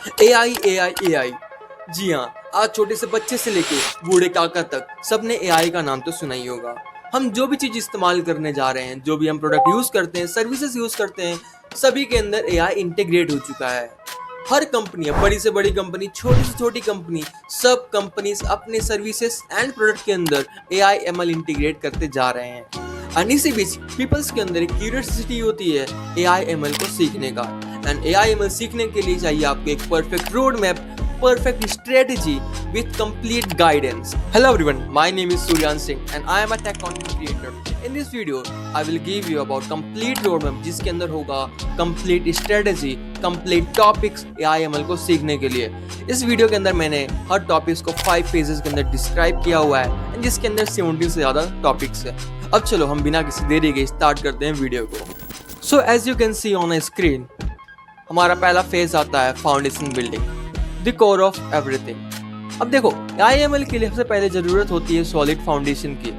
ए आई। जी हाँ, आज छोटे से बच्चे से लेके बूढ़े काका तक सबने एआई का नाम तो सुना ही होगा। हम जो भी चीज़ इस्तेमाल करने जा रहे हैं, जो भी हम प्रोडक्ट यूज़ करते हैं, सर्विसेज यूज़ करते हैं, सभी के अंदर एआई इंटीग्रेट हो चुका है। हर कंपनी, बड़ी से बड़ी कंपनी, छोटी से छोटी कंपनी, सब कंपनीज अपने सर्विसेज एंड प्रोडक्ट के अंदर एआई एमएल इंटीग्रेट करते जा रहे हैं। और इसी बीच पीपल्स के अंदर एक क्यूरियोसिटी होती है एआई एमएल को सीखने का। एंड एआई एमएल सीखने के लिए चाहिए आपको एक perfect road map, perfect strategy with complete guidance. Hello everyone, my name is Suryan Singh and I am a tech content creator. In this video, I will give you about complete roadmap जिसके अंदर होगा complete strategy, complete topics AIML को सीखने के लिए। इस video के अंदर मैंने हर टॉपिक्स को 5 पेजेस के अंदर डिस्क्राइब किया हुआ है जिसके अंदर 70 से ज़्यादा टॉपिक्स है। अब चलो हम बिना किसी देरी के स्टार्ट करते हैं वीडियो को। So as you can see on a screen, हमारा पहला फेज आता है foundation building, the core of everything. अब देखो, आईएमएल के लिए सबसे पहले जरूरत होती है सॉलिड फाउंडेशन की।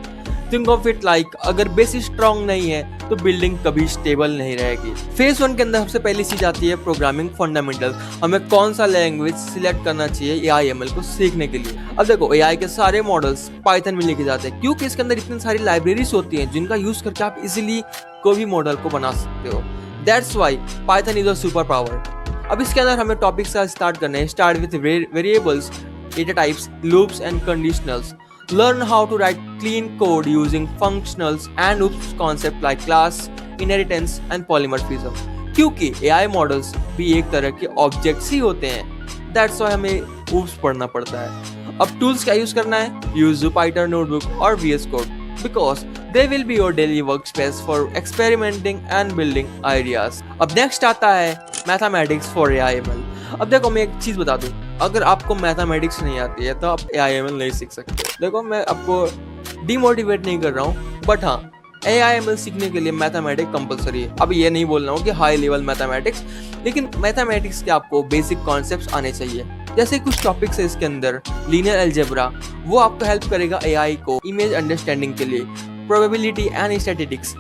थिंक ऑफ इट लाइक अगर बेसिस स्ट्रांग नहीं है तो बिल्डिंग कभी स्टेबल नहीं रहेगी। फेज 1 के अंदर सबसे पहली चीज आती है प्रोग्रामिंग फंडामेंटल्स। हमें कौन सा लैंग्वेज सिलेक्ट करना चाहिए एआईएमएल को सीखने के लिए। अब देखो, एआई के सारे मॉडल्स पाइथन में लिखे जाते हैं क्योंकि इसके अंदर इतनी सारी लाइब्रेरीज होती हैं जिनका यूज करके आप इजिली कोई भी मॉडल को बना सकते हो। That's why Python is a super power. अब इसके अंदर हमें टॉपिक से स्टार्ट करना है। Start with variables, data types, loops and conditionals. Learn how to write clean code using functionals and oops concept like class, inheritance and polymorphism. क्योंकि AI models भी एक तरह के ऑब्जेक्ट्स ही होते हैं। दैट्स वाई हमें oops पढ़ना पड़ता है। अब टूल्स क्या यूज करना है? यूज जुपिटर नोटबुक और VS code because they will be your daily workspace for experimenting and building ideas. अब नेक्स्ट आता है मैथमेटिक्स फॉर AIML। अब देखो, मैं एक चीज बता दूं, अगर आपको मैथमेटिक्स नहीं आती है तो आप AIML नहीं सीख सकते। देखो, मैं आपको डिमोटिवेट नहीं कर रहा हूँ, बट हाँ, AIML सीखने के लिए मैथमेटिक्स कंपलसरी है। अब ये नहीं बोल रहा हूँ कि हाई लेवल मैथमेटिक्स, लेकिन मैथमेटिक्स के आपको बेसिक कॉन्सेप्ट्स आने चाहिए। जैसे कुछ टॉपिक्स है इसके अंदर, लीनियर अलजेब्रा, वो आपको हेल्प करेगा एआई को इमेज अंडरस्टैंडिंग के लिए। प्रोबेबिलिटी एंड स्टैटिस्टिक्स,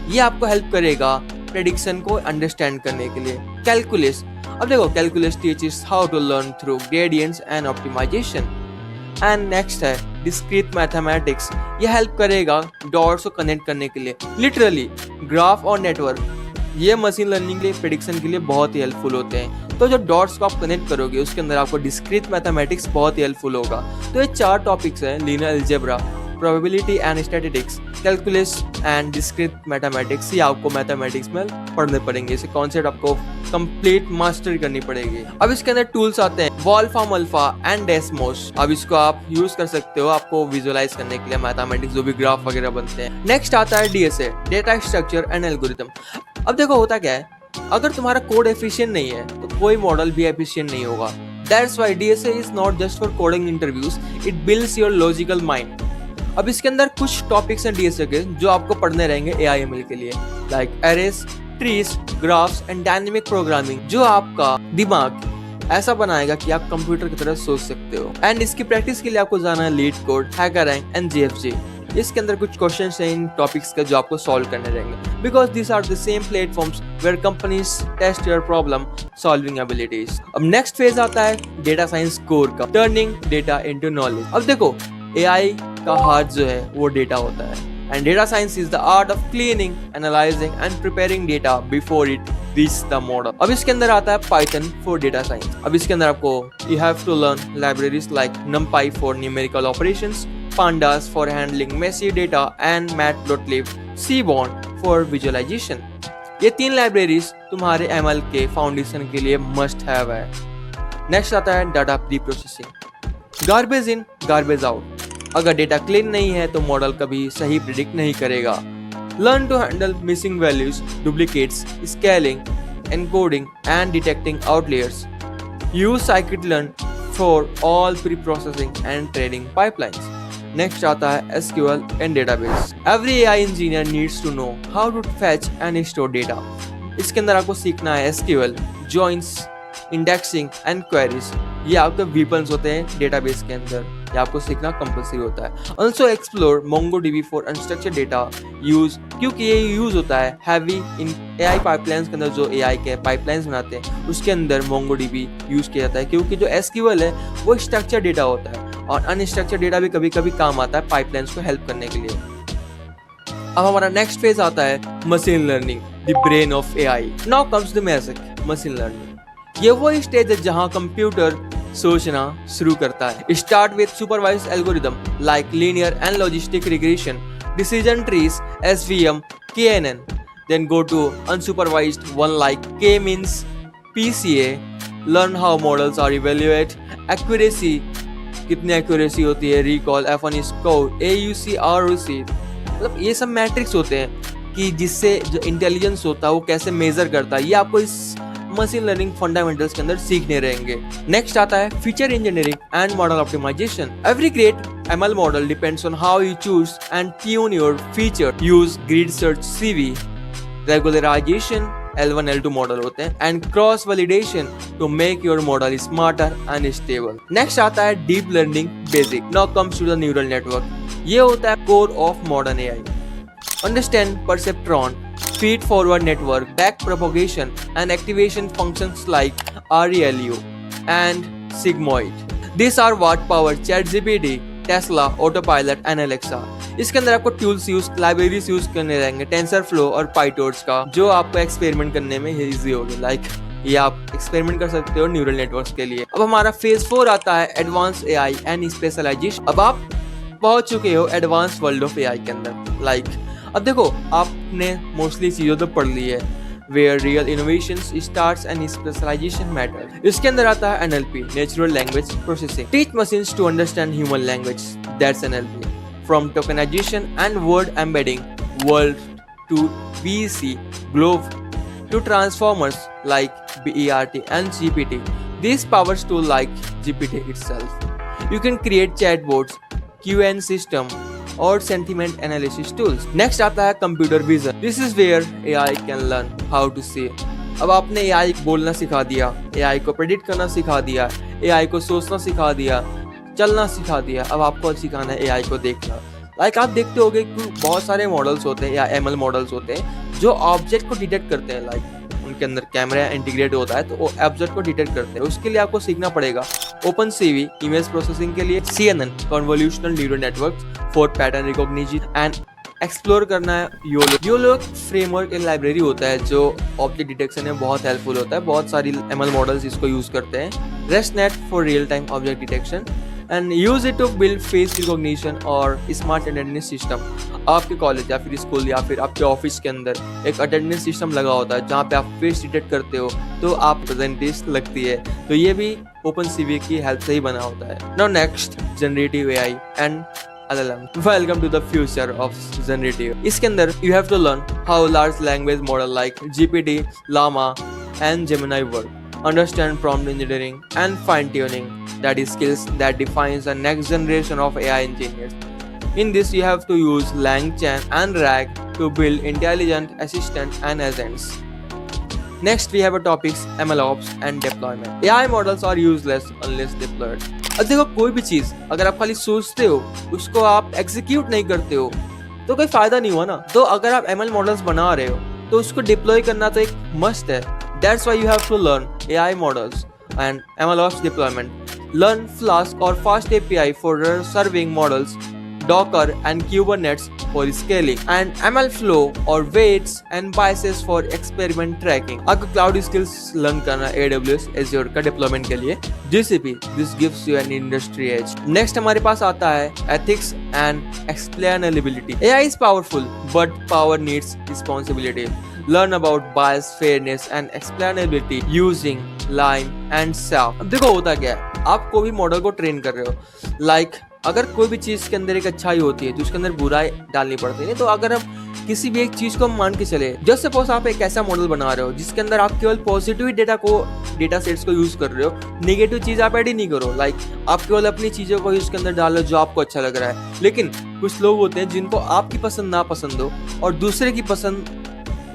ये आपको हेल्प करेगा प्रेडिक्शन को अंडरस्टैंड करने के लिए। कैलकुलस, अब देखो, calculus teaches how to learn through gradients and optimization. And next है डिस्क्रीट मैथमेटिक्स, ये हेल्प करेगा डॉट्स को कनेक्ट करने के लिए। लिटरली ग्राफ और नेटवर्क, ये मशीन लर्निंग के लिए, प्रेडिक्शन के लिए बहुत ही हेल्पफुल होते हैं। तो जो डॉट्स को आप कनेक्ट करोगे उसके अंदर आपको डिस्क्रीट मैथमेटिक्स बहुत ही हेल्पफुल होगा। तो ये 4 टॉपिक्स हैं, linear algebra, probability and statistics, calculus and discrete mathematics. ये आपको मैथमेटिक्स में पढ़ने पड़ेंगे, इसे कॉन्सेप्ट आपको कंप्लीट मास्टरी करनी पड़ेगी। अब इसके अंदर टूल्स आते हैं वॉल्फ्राम अल्फा एंड डेस्मोस। अब इसको आप यूज कर सकते हो आपको विजुअलाइज करने के लिए मैथमेटिक्स, जो भी ग्राफ वगैरह बनते हैं। नेक्स्ट आता है DSA, data structure and algorithm. अब देखो, होता क्या है, अगर तुम्हारा कोड एफिशिएंट नहीं है तो कोई मॉडल भी एफिशिएंट नहीं होगा। That's why DSA is not just for coding interviews, it builds your logical mind. अब इसके अंदर कुछ टॉपिक्स हैं DSA के जो आपको पढ़ने रहेंगे AIML के लिए, like arrays, trees, graphs and dynamic programming, जो आपका दिमाग ऐसा बनाएगा कि आप कंप्यूटर की तरह सोच सकते हो। एंड इसकी प्रैक्टिस के लिए आपको जाना है लीड कोड, हैकररैंक एंड GFG। इसके अंदर कुछ क्वेश्चंस हैं इन टॉपिक्स के जो आपको सॉल्व करने रहेंगे, because this are the same platforms where companies test your problem solving abilities. अब नेक्स्ट फेज आता है डेटा साइंस कोर का, टर्निंग डेटा इनटू नॉलेज। अब देखो, एआई का हार्ट जो है वो डेटा होता है, and data science is the art of cleaning, analysing and preparing data before it reach the model. अब इसके अंदर आता है पाइथन फॉर डेटा साइंस। अब इसके अंदर आपको you have to learn libraries like numpy for numerical operations, pandas for handling messy data and matplotlib, seaborn for visualization। ये 3 लाइब्रेरीज तुम्हारे ML के फाउंडेशन के लिए मस्ट हैव है। नेक्स्ट आता है data preprocessing, garbage in garbage out. अगर data clean नहीं है तो मॉडल कभी सही प्रिडिक्ट नहीं करेगा। Learn to handle missing values, duplicates, scaling, encoding and detecting outliers. Use scikit-learn for all preprocessing and training pipelines. Next आता है SQL and database. Every AI engineer needs to know how to fetch and store data. इसके अंदर आपको सीखना है SQL, joins, indexing and queries. ये आपके weapons होते हैं डेटाबेस के अंदर। ये आपको सीखना कंपल्सरी होता है। Also explore MongoDB for unstructured data use, क्योंकि ये यूज होता है हैवी इन AI पाइपलाइंस के अंदर। जो AI के पाइपलाइंस बनाते हैं उसके अंदर MongoDB यूज किया जाता है, क्योंकि जो SQL है वो स्ट्रक्चर्ड डेटा होता है और अनस्ट्रक्चर्ड डेटा भी कभी कभी काम आता है पाइपलाइंस को हेल्प करने के लिए। अब हमारा नेक्स्ट फेज आता है machine learning, the brain of AI। Now comes the magic, machine learning. ये वो स्टेज है जहां कंप्यूटर सोचना शुरू करता है। Start with supervised algorithm like linear and logistic regression, decision trees, SVM, KNN, then go to unsupervised one like K-means, PCA, learn how models are evaluated, accuracy, कितनी accuracy होती है, recall, F1 score, AUC, ROC, मतलब ये सब matrix होते हैं कि जिससे जो इंटेलिजेंस होता है वो कैसे मेजर करता है। ये आपको इस मशीन लर्निंग फंडामेंटल्स के अंदर सीखने रहेंगे। नेक्स्ट आता है feature engineering and model optimization. Every great ML model depends on how you choose and tune your feature. Use grid search CV, regularization, L1 L2 model होते हैं, and cross validation to make your model smarter and stable. Next आता है deep learning basic. Now comes to the neural network. ये होता है core of modern AI. Understand perceptron, feed forward network, back propagation and activation functions like ReLU and sigmoid. These are what power ChatGPT, Tesla, Autopilot and Alexa. इसके अंदर आपको tools use, libraries use करने रहेंगे, TensorFlow और PyTorch का, जो आपको experiment करने में इजी होगी। लाइक ये आप एक्सपेरिमेंट कर सकते हो न्यूरल नेटवर्क्स के लिए। अब हमारा फेज 4 आता है एडवांस AI एंड स्पेशलाइजेशन। अब आप पहुंच चुके हो एडवांस वर्ल्ड ऑफ AI के अंदर। लाइक अब देखो, आपने मोस्टली चीज़ों तो पढ़ ली है, where real innovations starts and specialization matter. इसके अंदर आता है NLP, natural language processing, teach machines to understand human language, that's NLP। From tokenization and word embedding world to VC GloVe to transformers like BERT and GPT, these powers tool like GPT itself. You can create chatbots, QA system और sentiment analysis tools. Next आता है computer vision. This is where AI can learn how to see. अब आपने AI बोलना सिखा दिया, AI को predict करना सिखा दिया, AI को सोचना सिखा दिया, चलना सिखा दिया। अब आपको सिखाना है AI को देखना। लाइक आप देखते होगे कि बहुत सारे मॉडल्स होते हैं या ML मॉडल्स होते हैं जो ऑब्जेक्ट को डिटेक्ट करते हैं। लाइक उनके अंदर कैमरा इंटीग्रेट होता है तो वो ऑब्जेक्ट को डिटेक्ट करते हैं। उसके लिए आपको सीखना पड़ेगा OpenCV इमेज प्रोसेसिंग के लिए, CNN convolutional neural network for pattern recognition and explore करना है YOLO फ्रेमवर्क एक लाइब्रेरी होता है जो ऑब्जेक्ट डिटेक्शन में बहुत हेल्पफुल होता है। बहुत सारी ML मॉडल्स इसको यूज करते हैं। ResNet for real time object detection and use it to build face recognition और स्मार्ट अटेंडेंस सिस्टम। आपके कॉलेज या फिर स्कूल या फिर आपके ऑफिस के अंदर एक अटेंडेंस सिस्टम लगा होता है जहाँ पे आप फेस डिटेक्ट करते हो तो आप प्रेजेंटेशन लगती है, तो ये भी OpenCV की हेल्प से ही बना होता है। Now next generative AI and LLM. Welcome to the future of generative. इसके अंदर you have to learn how large language model like GPT, Llama and Gemini work. Understand prompt engineering and fine tuning. That is skills that defines the next generation of AI engineers. In this you have to use LangChain and RAG to build intelligent assistants and agents. Next we have a topics MLOps and deployment. AI models are useless unless deployed. अब देखो, कोई भी चीज अगर आप खाली सोचते हो उसको आप एग्जीक्यूट नहीं करते हो तो कोई फायदा नहीं हुआ ना। तो अगर आप ML मॉडल्स बना रहे हो तो उसको डिप्लॉय करना तो एक मस्ट है। That's why you have to learn AI models and MLOps deployment. Learn Flask or Fast API for serving models, Docker and Kubernetes for scaling, and MLflow or weights and biases for experiment tracking. आपको cloud skills learn करना AWS Azure का deployment के लिए, GCP, this gives you an industry edge. Next हमारे पास आता है ethics and explainability. AI is powerful, but power needs responsibility. Learn about bias, fairness and explainability using Lime and SAP. अब देखो होता क्या है, आप कोई भी मॉडल को ट्रेन कर रहे हो। लाइक अगर कोई भी चीज के अंदर एक अच्छाई होती है तो उसके अंदर बुराई डालनी पड़ती है। तो अगर हम किसी भी एक चीज को मान के चले, जस्ट सपोज आप एक ऐसा मॉडल बना रहे हो जिसके अंदर आप केवल पॉजिटिव डेटा सेट्स को यूज कर रहे हो, नेगेटिव चीज आप ऐड ही नहीं करो। लाइक आप केवल अपनी चीजों को उसके अंदर डालो जो आपको अच्छा लग रहा है। लेकिन कुछ लोग होते हैं जिनको आपकी पसंद ना पसंद हो और दूसरे की पसंद,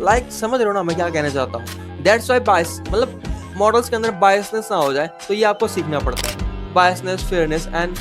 लाइक समझ रहे हो ना मैं क्या कहना चाहता हूँ। दैट्स वाई बायस, मतलब मॉडल्स के अंदर बायसनेस ना हो जाए, तो ये आपको सीखना पड़ता है। Biasness, fairness and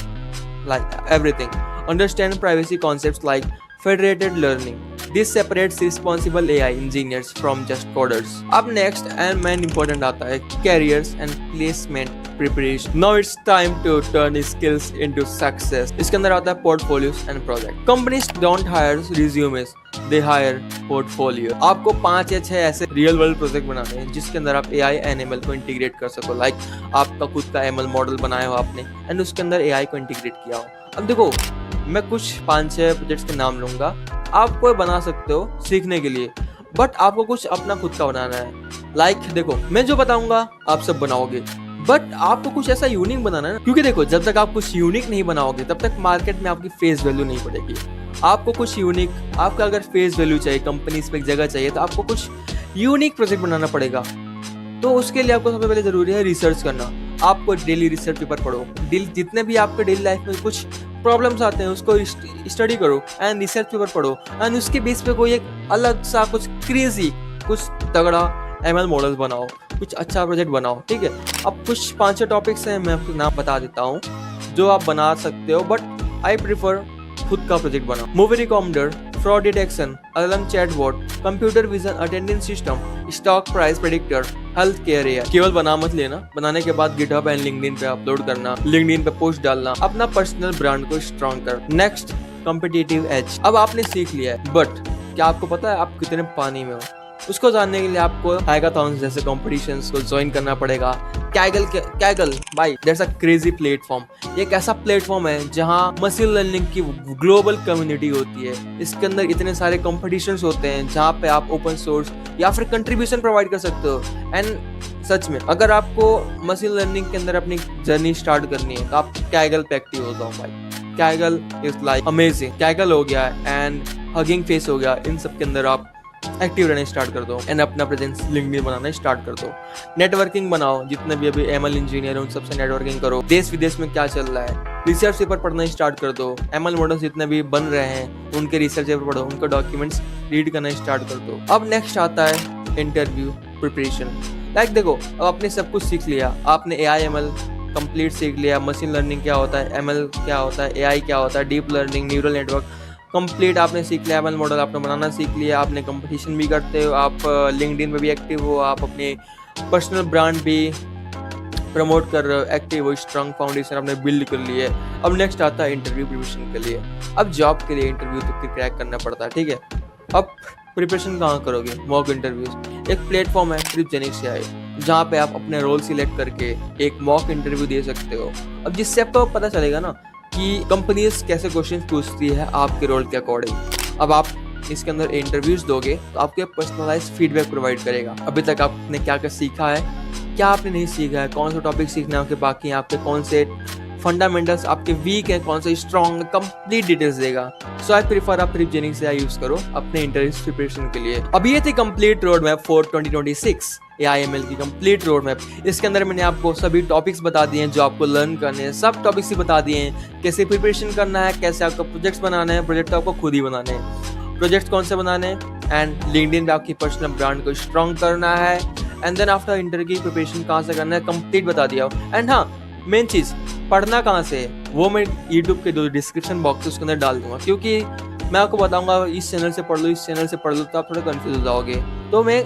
like everything. Understand privacy concepts like federated learning. This separates responsible AI engineers from just coders. अब next and main important आता है careers and placement preparation. Now it's time to turn skills into success. इसके अंदर आता है portfolios and project. Companies don't hire resumes, they hire portfolio. आपको 5 या 6 ऐसे रियल वर्ल्ड प्रोजेक्ट बनाने हैं जिसके अंदर आप AI एंड ML को इंटीग्रेट कर सको. लाइक आपका खुद का ML मॉडल बनाया हो आपने एंड उसके अंदर AI को इंटीग्रेट किया हो. अब देखो, मैं कुछ 5-6 प्रोजेक्ट्स के नाम लूंगा, आप कोई बना सकते हो सीखने के लिए, बट आपको कुछ अपना खुद का बनाना है. लाइक देखो, मैं जो बताऊंगा आप सब बनाओगे, बट आपको कुछ ऐसा यूनिक बनाना है, क्योंकि देखो जब तक आप कुछ यूनिक नहीं बनाओगे तब तक मार्केट में आपकी फेस वैल्यू नहीं पड़ेगी. आपको कुछ यूनिक, आपका अगर फेस वैल्यू चाहिए, कंपनीज पे एक जगह चाहिए, तो आपको कुछ यूनिक प्रोजेक्ट बनाना पड़ेगा. तो उसके लिए आपको सबसे पहले जरूरी है रिसर्च करना. आपको डेली रिसर्च पेपर पढ़ो, जितने भी आपके डेली लाइफ में कुछ प्रॉब्लम्स आते हैं उसको स्टडी करो एंड रिसर्च पेपर पढ़ो एंड उसके बेस पे कोई एक अलग सा कुछ क्रेजी, कुछ तगड़ा ML मॉडल्स बनाओ, कुछ अच्छा प्रोजेक्ट बनाओ. ठीक है, अब कुछ 5 टॉपिक्स हैं, मैं आपको नाम बता देता हूँ जो आप बना सकते हो, बट आई प्रीफर खुद का प्रोजेक्ट बनाओ. Movie recommender, fraud detection, alarm chatbot, computer vision attendance system, stock price predictor, health care AI. केवल बना मत लेना, बनाने के बाद गिटहब एंड लिंक्डइन पे अपलोड करना, लिंक्डइन पे पोस्ट डालना, अपना पर्सनल ब्रांड को स्ट्रॉन्ग कर. Next, competitive edge. अब आपने सीख लिया है, बट क्या आपको पता है आप कितने पानी में हो? उसको जानने के लिए आपको हैकाथॉन्स जैसे कॉम्पिटिशन्स को ज्वाइन करना पड़ेगा. कैगल भाई, दैट्स अ क्रेजी प्लेटफॉर्म. ये एक ऐसा प्लेटफॉर्म है जहां मशीन लर्निंग की ग्लोबल कम्युनिटी होती है. इसके अंदर इतने सारे कॉम्पिटिशन्स होते हैं जहां पे आप ओपन सोर्स या फिर कंट्रीब्यूशन प्रोवाइड कर सकते हो. एंड सच में अगर आपको मशीन लर्निंग के अंदर अपनी जर्नी स्टार्ट करनी है तो आप कैगल पे एक्टिव हो जाओ भाई. Kaggle is like amazing. Kaggle हो गया एंड हगिंग फेस हो गया, इन सब के अंदर आप एक्टिव रहना स्टार्ट कर दो एंड अपना प्रेजेंस लिंक्डइन बनाना स्टार्ट कर दो. नेटवर्किंग बनाओ, जितने भी अभी ML इंजीनियर हैं उन सबसे नेटवर्किंग करो. देश विदेश में क्या चल रहा है, रिसर्च पेपर पढ़ना स्टार्ट कर दो. ML मॉडल्स जितने भी बन रहे हैं उनके रिसर्च पेपर पढ़ो, उनके डॉक्यूमेंट्स रीड करना स्टार्ट कर दो. अब नेक्स्ट आता है इंटरव्यू प्रिपरेशन. लाइक देखो, अब आपने सब कुछ सीख लिया, आपने AI ML कंप्लीट सीख लिया, मशीन लर्निंग क्या होता है, ML क्या होता है, AI क्या होता है, deep learning, neural network complete आपने सीख लिया. ML मॉडल आपने बनाना सीख लिया, आपने कंपटीशन भी करते हो, आप लिंक्डइन पे भी एक्टिव हो, आप अपने पर्सनल ब्रांड भी प्रमोट कर रहे हो, एक्टिव हो, स्ट्रॉन्ग फाउंडेशन आपने बिल्ड कर ली है. अब नेक्स्ट आता है इंटरव्यू प्रिपरेशन के लिए. अब जॉब के लिए इंटरव्यू तो क्रैक करना पड़ता है. ठीक है, अब प्रिपरेशन कहाँ करोगे? Mock interviews. एक प्लेटफॉर्म है ट्रिपजेनिक्स AI, जहाँ पे आप अपने रोल सिलेक्ट करके एक मॉक इंटरव्यू दे सकते हो. अब जिससे आपको पता चलेगा ना कि कंपनीज कैसे क्वेश्चन पूछती है आपके रोल के अकॉर्डिंग. अब आप इसके अंदर इंटरव्यूज दोगे तो आपके पर्सनलाइज्ड फीडबैक प्रोवाइड करेगा. अभी तक आपने क्या क्या सीखा है, क्या आपने नहीं सीखा है, कौन सा टॉपिक सीखना है बाकी, आपके कौन से फंडामेंटल्स आपके वीक हैं, कौन से स्ट्रॉन्ग, कंप्लीट डिटेल्स देगा. सो आई प्रीफर आप ट्रिपजेनिक्स AI यूज करो अपने इंटरव्यू प्रिपरेशन के लिए. अब ये थी complete road map for 2026 AI ML की कंप्लीट रोड मैप. इसके अंदर मैंने आपको सभी टॉपिक्स बता दिए हैं जो आपको लर्न करने हैं, सब टॉपिक्स ही बता दिए हैं. कैसे प्रिपरेशन करना है, कैसे आपको प्रोजेक्ट्स बनाना है, प्रोजेक्ट आपको खुद ही बनाने हैं, प्रोजेक्ट्स कौन से बनाने हैं, एंड लिंक्डइन पे आपकी पर्सनल ब्रांड को स्ट्रॉन्ग करना है. And then after interview preparation कहाँ से करना है कंप्लीट बता दिया. एंड हाँ, मेन चीज़ पढ़ना कहाँ से है वो मैं यूट्यूब के जो डिस्क्रिप्शन बॉक्स है उसके अंदर डाल दूंगा, क्योंकि मैं आपको बताऊंगा इस चैनल से पढ़ लो, इस चैनल से पढ़ लो, तो आप थोड़ा कंफ्यूज हो जाओगे. तो मैं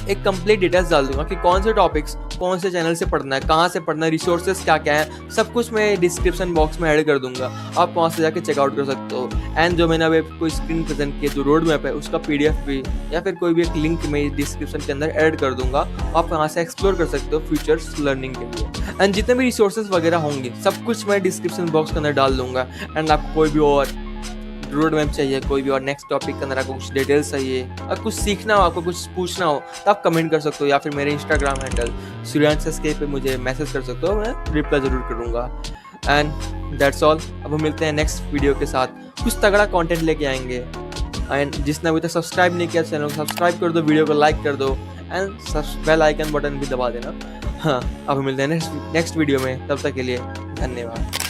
एक कंप्लीट डिटेल्स डाल दूंगा कि कौन से टॉपिक्स कौन से चैनल से पढ़ना है, कहाँ से पढ़ना है, रिसोर्सेज क्या क्या है, सब कुछ मैं डिस्क्रिप्शन बॉक्स में ऐड कर दूंगा. आप वहाँ से जाके चेकआउट कर सकते हो. एंड जो मैंने अभी कोई स्क्रीन प्रेजेंट किया जो रोड मैप है उसका PDF भी या फिर कोई भी एक लिंक मैं डिस्क्रिप्शन के अंदर ऐड कर दूंगा. आप वहाँ से एक्सप्लोर कर सकते हो फ्यूचर्स लर्निंग के लिए. एंड जितने भी रिसोर्सेज वगैरह होंगे सब कुछ मैं डिस्क्रिप्शन बॉक्स के अंदर डाल दूंगा. एंड आपको कोई भी और रोड मैप चाहिए, कोई भी और नेक्स्ट टॉपिक के अंदर आपको कुछ डिटेल्स चाहिए, और कुछ सीखना हो, आपको कुछ पूछना हो, तो आप कमेंट कर सकते हो या फिर मेरे इंस्टाग्राम हैंडल सूर्यांश पे मुझे मैसेज कर सकते हो, मैं रिप्लाई जरूर करूँगा. And that's all. अब हम मिलते हैं नेक्स्ट वीडियो के साथ, कुछ तगड़ा कंटेंट लेके आएंगे. एंड जिसने अभी तक सब्सक्राइब नहीं किया चैनल को सब्सक्राइब कर दो, वीडियो को लाइक कर दो एंड बेल आइकन बटन भी दबा देना. हाँ, अब मिलते हैं नेक्स्ट वीडियो में, तब तक के लिए धन्यवाद.